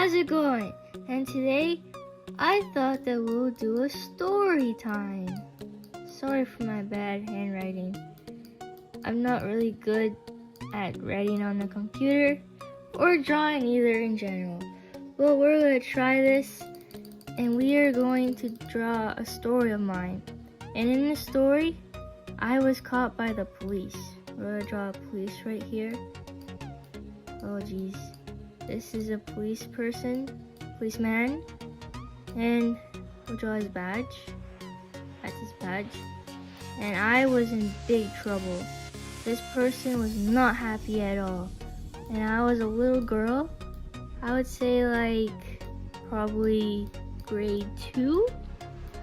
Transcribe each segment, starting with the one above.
how's it going? And today, I thought that we'll do a story time. Sorry for my bad handwriting. I'm not really good at writing on the computer or drawing either in general. Well, we're going to try this and we are going to draw a story of mine. And in the story, I was caught by the police. We're going to draw a police right here. Oh geez. This is a policeman. And we'll draw his badge. That's his badge. And I was in big trouble. This person was not happy at all. And I was a little girl. I would say like probably grade 2,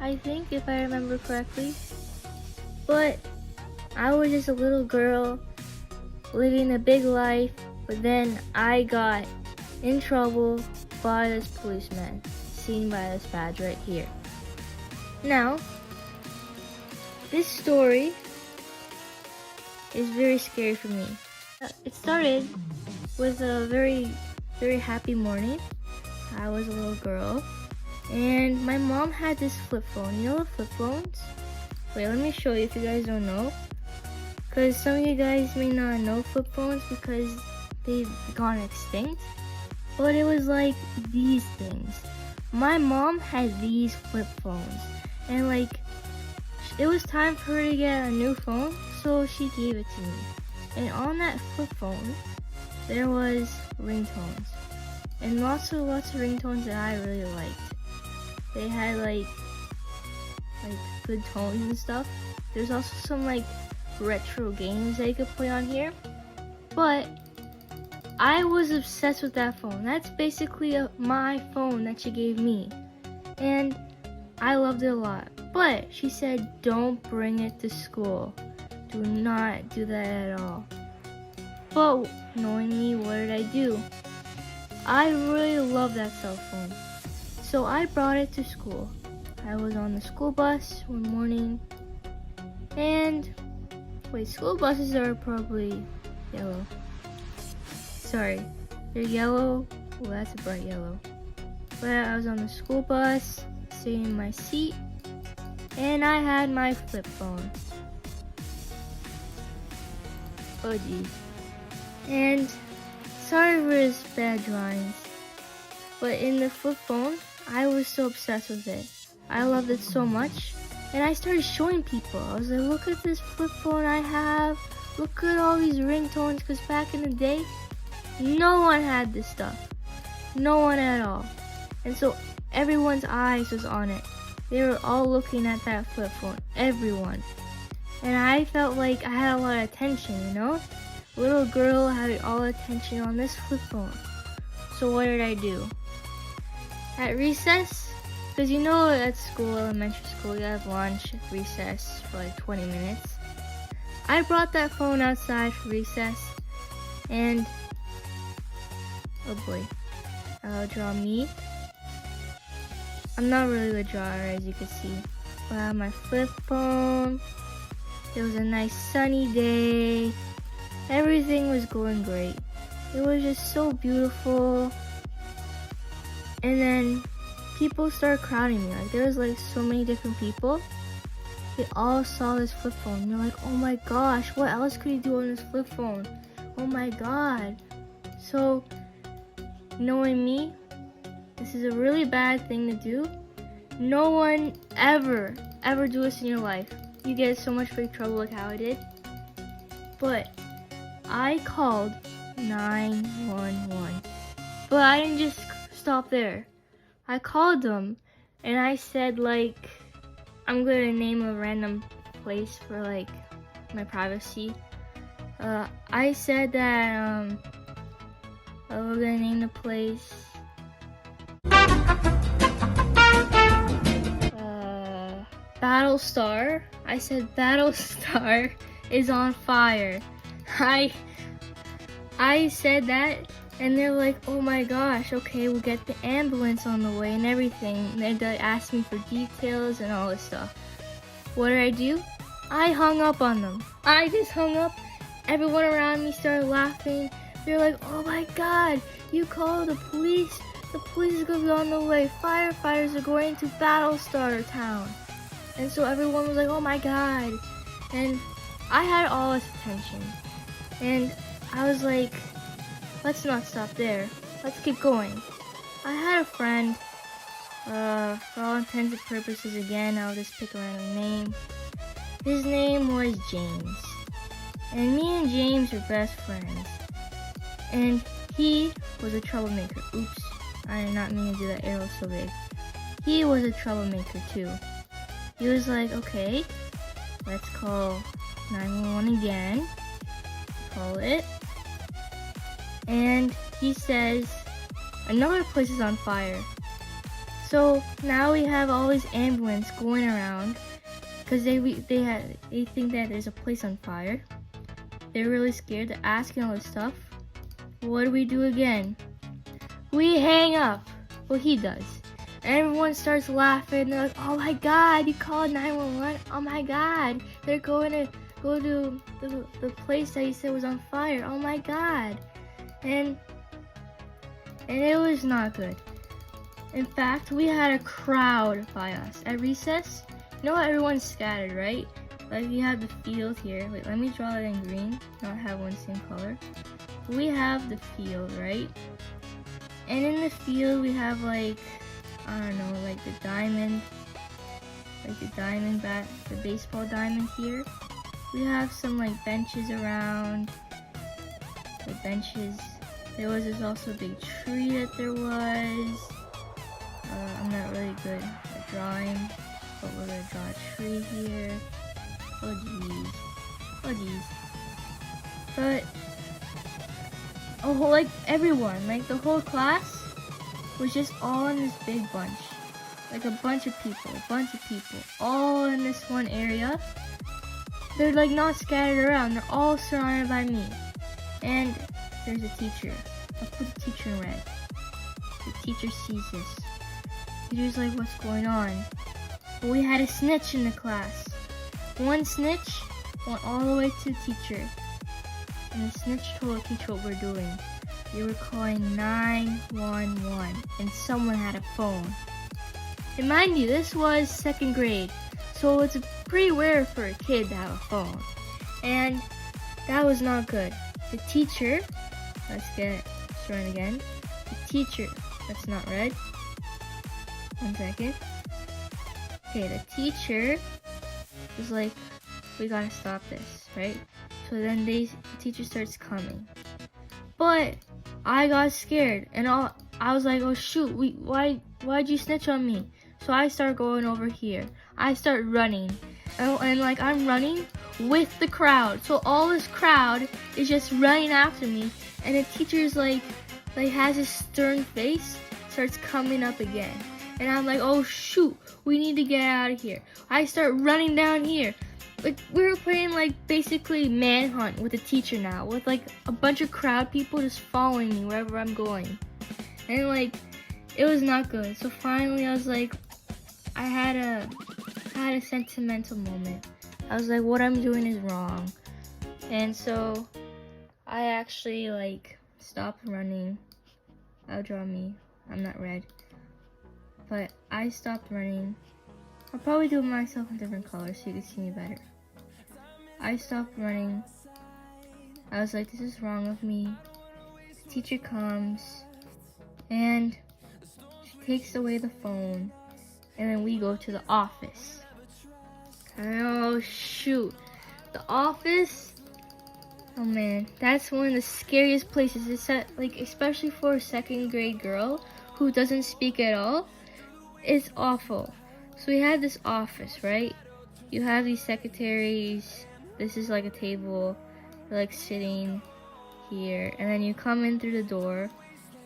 I think, if I remember correctly. But I was just a little girl living a big life, but then I got in trouble by this policeman, seen by this badge right here. Now, this story is very scary for me. It started with a very, very happy morning. I was a little girl, and my mom had this flip phone. You know the flip phones? Wait, let me show you if you guys don't know. Because some of you guys may not know flip phones because they've gone extinct. But it was like these things. My mom had these flip phones. And like, it was time for her to get a new phone, so she gave it to me. And on that flip phone, there was ringtones. And lots of ringtones that I really liked. They had like good tones and stuff. There's also some like retro games that you could play on here. But I was obsessed with that phone. That's basically my phone that she gave me. And I loved it a lot. But she said, don't bring it to school. Do not do that at all. But knowing me, what did I do? I really love that cell phone. So I brought it to school. I was on the school bus one morning. And wait, school buses are probably yellow. Sorry, they're yellow. Well, that's a bright yellow. But I was on the school bus, sitting in my seat, and I had my flip phone. Oh geez. And sorry for his bad drawings, but in the flip phone, I was so obsessed with it. I loved it so much, and I started showing people. I was like, look at this flip phone I have. Look at all these ringtones, because back in the day, no one had this stuff. No one at all. And so everyone's eyes was on it. They were all looking at that flip phone. Everyone. And I felt like I had a lot of attention, you know? Little girl had all attention on this flip phone. So what did I do? At recess, because you know at school, elementary school, you have lunch, recess for like 20 minutes. I brought that phone outside for recess, and oh boy, I'll draw me. I'm not really a good drawer, as you can see. But I have my flip phone. It was a nice sunny day. Everything was going great. It was just so beautiful. And then people started crowding me. Like there was like so many different people. They all saw this flip phone. They're like, oh my gosh, what else could he do on this flip phone? Oh my god. So, knowing me, this is a really bad thing to do. No one ever do this in your life. You get so much big trouble like how I did. But I called 911. But I didn't just stop there. I called them and I said like, I'm gonna name a random place for like my privacy. I said that we're gonna name the place Battlestar. I said Battlestar is on fire. I said that, and they're like, oh my gosh, okay, we'll get the ambulance on the way and everything. And they asked me for details and all this stuff. What did I do? I hung up on them. I just hung up. Everyone around me started laughing. They're like, oh my god, you called the police the police is gonna be on the way. Firefighters are going to battle Starter Town. And so everyone was like, oh my god. And I had all his attention. And I was like, let's not stop there. Let's keep going. I had a friend, for all intents and purposes again, I'll just pick a random name. His name was James. And me and James were best friends. And he was a troublemaker. Oops, I did not mean to do that arrow so big. He was a troublemaker too. He was like, okay, let's call 911 again. Call it. And he says, another place is on fire. So now we have all these ambulance going around because they think that there's a place on fire. They're really scared. They're asking all this stuff. What do we do again? We hang up. Well, he does. And everyone starts laughing. They're like, oh my god, you called 911? Oh my god, they're going to go to the place that you said was on fire. Oh my god. And it was not good. In fact, we had a crowd by us at recess. You know how everyone's scattered, right? Like you have the field here. Wait, let me draw it in green, not have one same color. We have the field, right? And in the field we have like, I don't know, like the diamond bat, the baseball diamond here. We have some like benches around, the benches. There was also a big tree that there was. I'm not really good at drawing, but we're gonna draw a tree here. Oh geez. But, like everyone, like the whole class was just all in this big bunch. Like a bunch of people, all in this one area. They're like not scattered around, they're all surrounded by me. And there's a teacher. I'll put the teacher in red. The teacher sees this. The teacher's like, what's going on? But we had a snitch in the class. One snitch went all the way to the teacher. And the snitch told the teacher what we're doing. We were calling 911 and someone had a phone. And mind you, this was 2nd grade, so it's pretty rare for a kid to have a phone. And that was not good. The teacher, let's get it started again. The teacher, that's not red. 1 second. Okay, the teacher was like, we gotta stop this, right? So then the teacher starts coming. But I got scared and I was like, oh shoot, why'd you snitch on me? So I start going over here. I start running. And like I'm running with the crowd. So all this crowd is just running after me. And the teacher's like has his stern face, starts coming up again. And I'm like, oh shoot, we need to get out of here. I start running down here. Like we were playing like basically manhunt with the teacher now, with like a bunch of crowd people just following me wherever I'm going. And like it was not good. So finally I was like, I had a sentimental moment. I was like, what I'm doing is wrong. And so I actually like stopped running. I'll draw me. I'm not red. But I stopped running. I'll probably do myself in different colors so you can see me better. I stopped running. I was like, this is wrong with me. The teacher comes and she takes away the phone. And then we go to the office. Oh shoot. The office, oh man, that's one of the scariest places. It's like, especially for a 2nd grade girl who doesn't speak at all. It's awful. So we have this office, right? You have these secretaries. This is like a table. They're like sitting here. And then you come in through the door.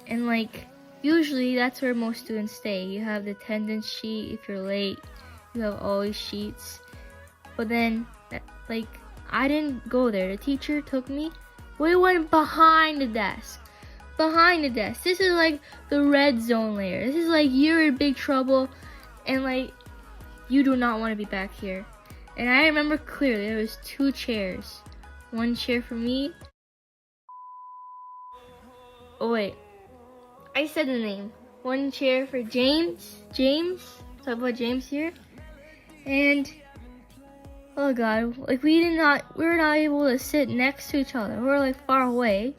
And like, usually that's where most students stay. You have the attendance sheet if you're late. You have all these sheets. But then, like, I didn't go there. The teacher took me. We went behind the desk. Behind the desk. This is like the red zone layer. This is like you're in big trouble. And like, you do not want to be back here. And I remember clearly there was 2 chairs. 1 chair for me. Oh wait. I said the name. one chair for James. Talk about James here. And oh god, like we were not able to sit next to each other. We were like far away.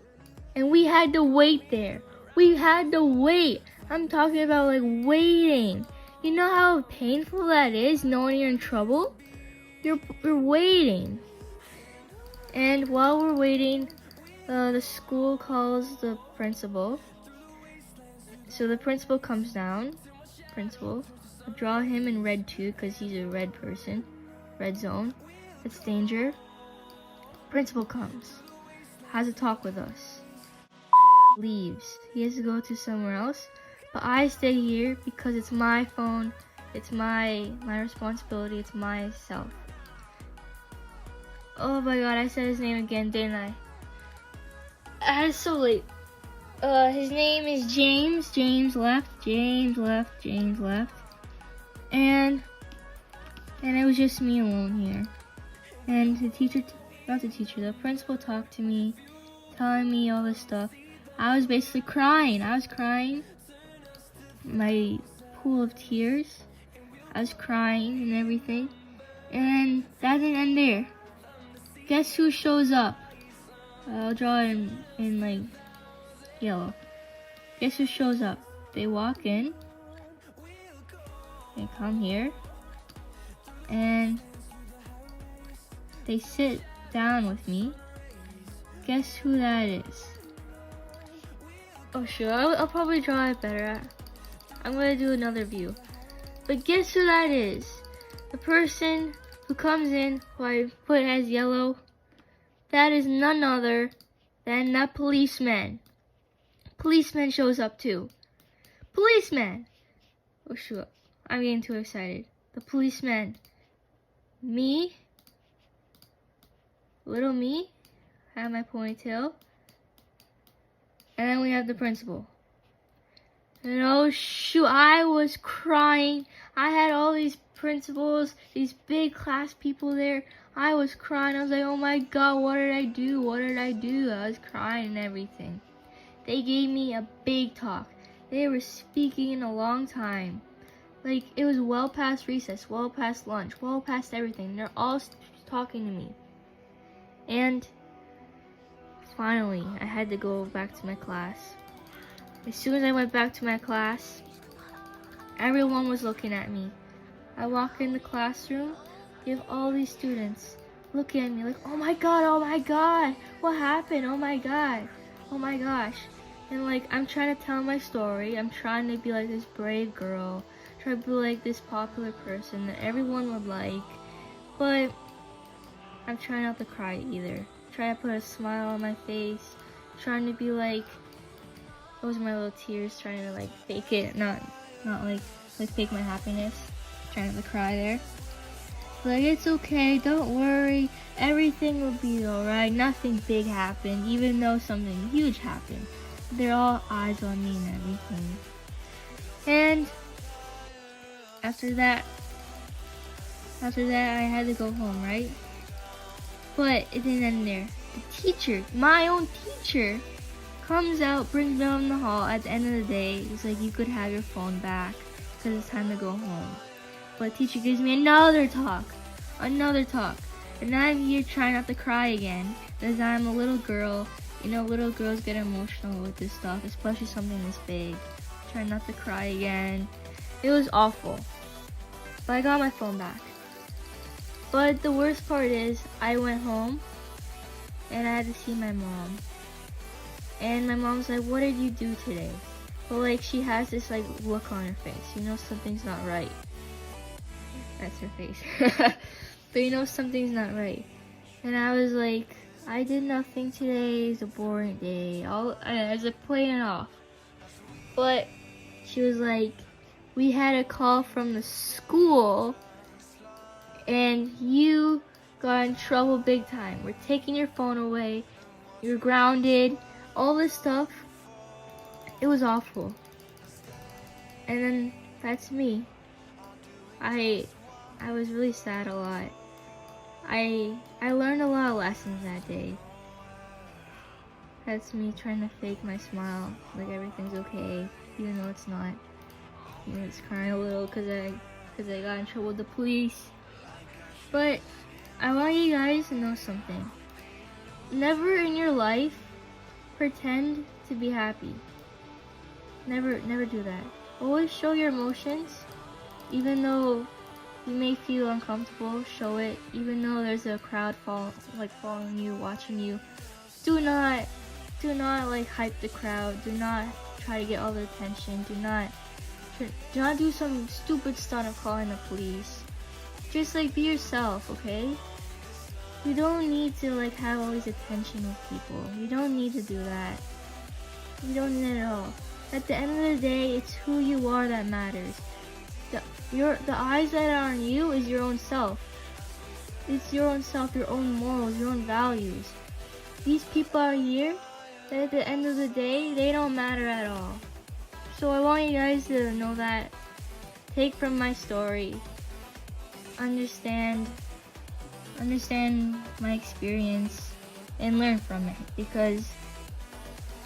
And we had to wait there. We had to wait. I'm talking about like waiting. You know how painful that is knowing you're in trouble? You're waiting. And while we're waiting, the school calls the principal. So the principal comes down. Principal. I draw him in red too because he's a red person. Red zone. That's danger. Principal comes. Has a talk with us. Leaves. He has to go to somewhere else. But I stay here because it's my phone. It's my responsibility. It's myself. Oh my god, I said his name again, didn't I? It's so late. His name is James. James left. And it was just me alone here. And the principal talked to me, telling me all this stuff. I was basically crying. My pool of tears. I was crying and everything. And that didn't end there. Guess who shows up? I'll draw it in like yellow. Guess who shows up? They walk in. They come here. And they sit down with me. Guess who that is? Oh sure, I'll probably draw it better. I'm gonna do another view. But guess who that is? The person who comes in, who I put as yellow, that is none other than that policeman. Policeman shows up too. Policeman! Oh shoot, I'm getting too excited. The policeman. Me. Little me. I have my ponytail. And then we have the principal. And oh shoot, I was crying. I had all these principals, these big class people there. I was crying. I was like, oh my god, what did I do? I was crying and everything. They gave me a big talk. They were speaking in a long time. Like, it was well past recess, well past lunch, well past everything. They're all talking to me. And finally, I had to go back to my class. As soon as I went back to my class, everyone was looking at me. I walk in the classroom, you have all these students looking at me like, oh my god, what happened? Oh my gosh. And like, I'm trying to tell my story. I'm trying to be like this brave girl, trying to be like this popular person that everyone would like. But I'm trying not to cry either. Trying to put a smile on my face, trying to be like, those are my little tears, trying to like fake it, not like fake my happiness, trying not to cry there. Like, it's okay, don't worry, everything will be alright, nothing big happened, even though something huge happened. They're all eyes on me and everything. And after that I had to go home, right? But it didn't end there. The teacher, my own teacher, comes out, brings me down the hall at the end of the day. He's like, you could have your phone back because it's time to go home. But teacher gives me another talk. And I'm here trying not to cry again because I'm a little girl. You know, little girls get emotional with this stuff, especially something this big. Trying not to cry again. It was awful. But I got my phone back. But the worst part is, I went home and I had to see my mom. And my mom's like, what did you do today? But like, she has this like look on her face. You know something's not right. That's her face. But you know something's not right. And I was like, I did nothing today. It's a boring day. I was like playing it off. But she was like, we had a call from the school and you got in trouble big time. We're taking your phone away. You're grounded. All this stuff. It was awful. And then that's me. I was really sad a lot. I learned a lot of lessons that day. That's me trying to fake my smile, like everything's okay. even though it's not. You know, it's crying a little because I got in trouble with the police. But I want you guys to know something. Never in your life pretend to be happy. Never do that. Always show your emotions, even though you may feel uncomfortable. Show it, even though there's a crowd following you, watching you. Do not like hype the crowd. Do not try to get all the attention. Do not do some stupid stunt of calling the police. Just like be yourself, okay? You don't need to like have all these attention with people. You don't need to do that. You don't need it at all. At the end of the day, it's who you are that matters. The eyes that are on you is your own self. It's your own self, your own morals, your own values. These people are here, that at the end of the day, they don't matter at all. So I want you guys to know that. Take from my story. Understand my experience and learn from it, because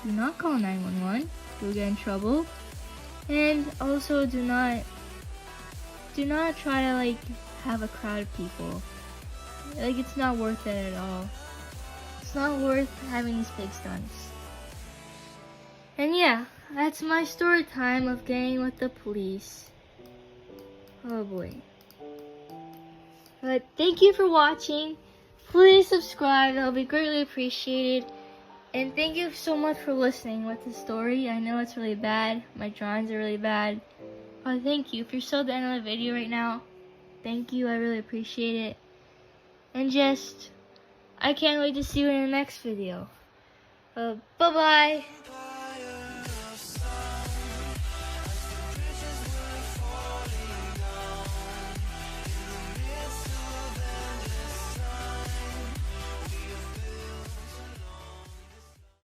do not call 911. You'll get in trouble. And also do not try to like have a crowd of people. Like, it's not worth it at all. It's not worth having these big stunts. And yeah, that's my story time of getting with the police. Oh boy. But thank you for watching. Please subscribe, that would be greatly appreciated. And thank you so much for listening with the story. I know it's really bad. My drawings are really bad. But thank you. If you're still at the end of the video right now, thank you. I really appreciate it. And I can't wait to see you in the next video. Bye-bye.